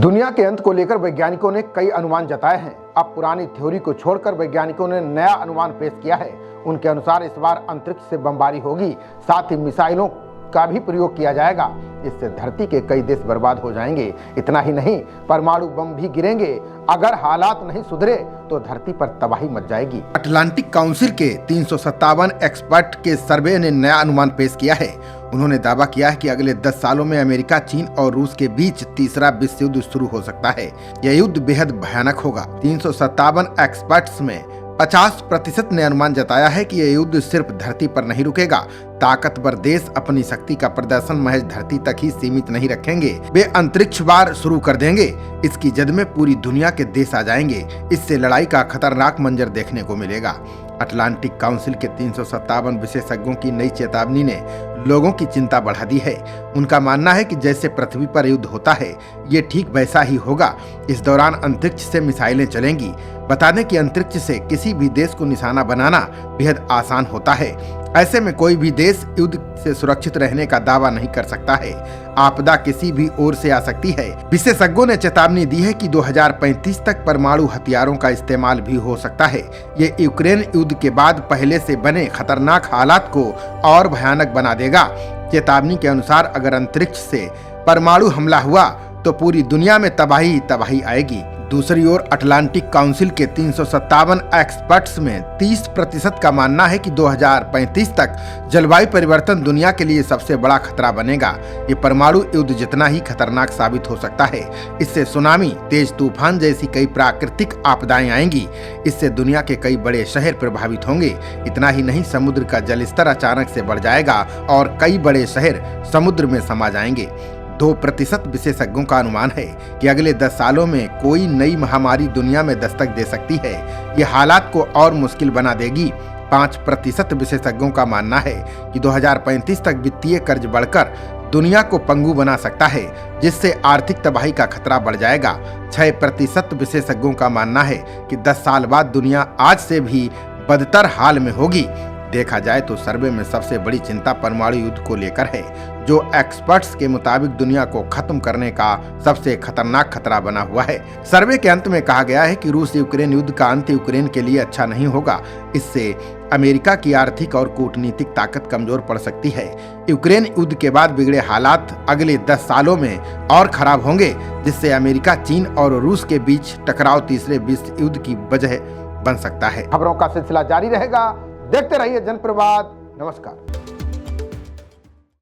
दुनिया के अंत को लेकर वैज्ञानिकों ने कई अनुमान जताए हैं। अब पुरानी थ्योरी को छोड़कर वैज्ञानिकों ने नया अनुमान पेश किया है। उनके अनुसार इस बार अंतरिक्ष से बमबारी होगी, साथ ही मिसाइलों का भी प्रयोग किया जाएगा। इससे धरती के कई देश बर्बाद हो जाएंगे। इतना ही नहीं, परमाणु बम भी गिरेंगे। अगर हालात नहीं सुधरे तो धरती पर तबाही मच जाएगी। अटलांटिक काउंसिल के 357 एक्सपर्ट के सर्वे ने नया अनुमान पेश किया है। उन्होंने दावा किया है कि अगले 10 सालों में अमेरिका, चीन और रूस के बीच तीसरा विश्व युद्ध शुरू हो सकता है। यह युद्ध बेहद भयानक होगा। 357 एक्सपर्ट्स में 50% ने अनुमान जताया है कि यह युद्ध सिर्फ धरती पर नहीं रुकेगा। ताकतवर देश अपनी शक्ति का प्रदर्शन महज धरती तक ही सीमित नहीं रखेंगे, वे अंतरिक्ष वार शुरू कर देंगे। इसकी जद में पूरी दुनिया के देश आ जाएंगे। इससे लड़ाई का खतरनाक मंजर देखने को मिलेगा। अटलांटिक काउंसिल के 357 विशेषज्ञों की नई चेतावनी ने लोगों की चिंता बढ़ा दी है। उनका मानना है कि जैसे पृथ्वी पर युद्ध होता है, ये ठीक वैसा ही होगा। इस दौरान अंतरिक्ष से मिसाइलें चलेंगी। बता दें कि अंतरिक्ष से किसी भी देश को निशाना बनाना बेहद आसान होता है। ऐसे में कोई भी देश युद्ध से सुरक्षित रहने का दावा नहीं कर सकता है। आपदा किसी भी ओर से आ सकती है। विशेषज्ञों ने चेतावनी दी है कि 2035 तक परमाणु हथियारों का इस्तेमाल भी हो सकता है। ये यूक्रेन युद्ध के बाद पहले से बने खतरनाक हालात को और भयानक बना देगा। चेतावनी के अनुसार अगर अंतरिक्ष से परमाणु हमला हुआ तो पूरी दुनिया में तबाही आएगी। दूसरी ओर अटलांटिक काउंसिल के 357 एक्सपर्ट्स में 30% का मानना है कि 2035 तक जलवायु परिवर्तन दुनिया के लिए सबसे बड़ा खतरा बनेगा। ये परमाणु युद्ध जितना ही खतरनाक साबित हो सकता है। इससे सुनामी, तेज तूफान जैसी कई प्राकृतिक आपदाएं आएंगी। इससे दुनिया के कई बड़े शहर प्रभावित होंगे। इतना ही नहीं, समुद्र का जलस्तर अचानक से बढ़ जाएगा और कई बड़े शहर समुद्र में समा जाएंगे। 2% विशेषज्ञों का अनुमान है कि अगले 10 सालों में कोई नई महामारी दुनिया में दस्तक दे सकती है। ये हालात को और मुश्किल बना देगी। 5% विशेषज्ञों का मानना है कि 2035 तक वित्तीय कर्ज बढ़कर दुनिया को पंगु बना सकता है, जिससे आर्थिक तबाही का खतरा बढ़ जाएगा। 6% विशेषज्ञों का मानना है कि 10 साल बाद दुनिया आज से भी बदतर हाल में होगी। देखा जाए तो सर्वे में सबसे बड़ी चिंता परमाणु युद्ध को लेकर है, जो एक्सपर्ट्स के मुताबिक दुनिया को खत्म करने का सबसे खतरनाक खतरा बना हुआ है। सर्वे के अंत में कहा गया है कि रूस यूक्रेन युद्ध का अंत यूक्रेन के लिए अच्छा नहीं होगा। इससे अमेरिका की आर्थिक और कूटनीतिक ताकत कमजोर पड़ सकती है। यूक्रेन युद्ध के बाद बिगड़े हालात अगले 10 सालों में और खराब होंगे, जिससे अमेरिका, चीन और रूस के बीच टकराव तीसरे विश्व युद्ध की वजह बन सकता है। खबरों का सिलसिला जारी रहेगा। देखते रहिए जनप्रवाद। नमस्कार।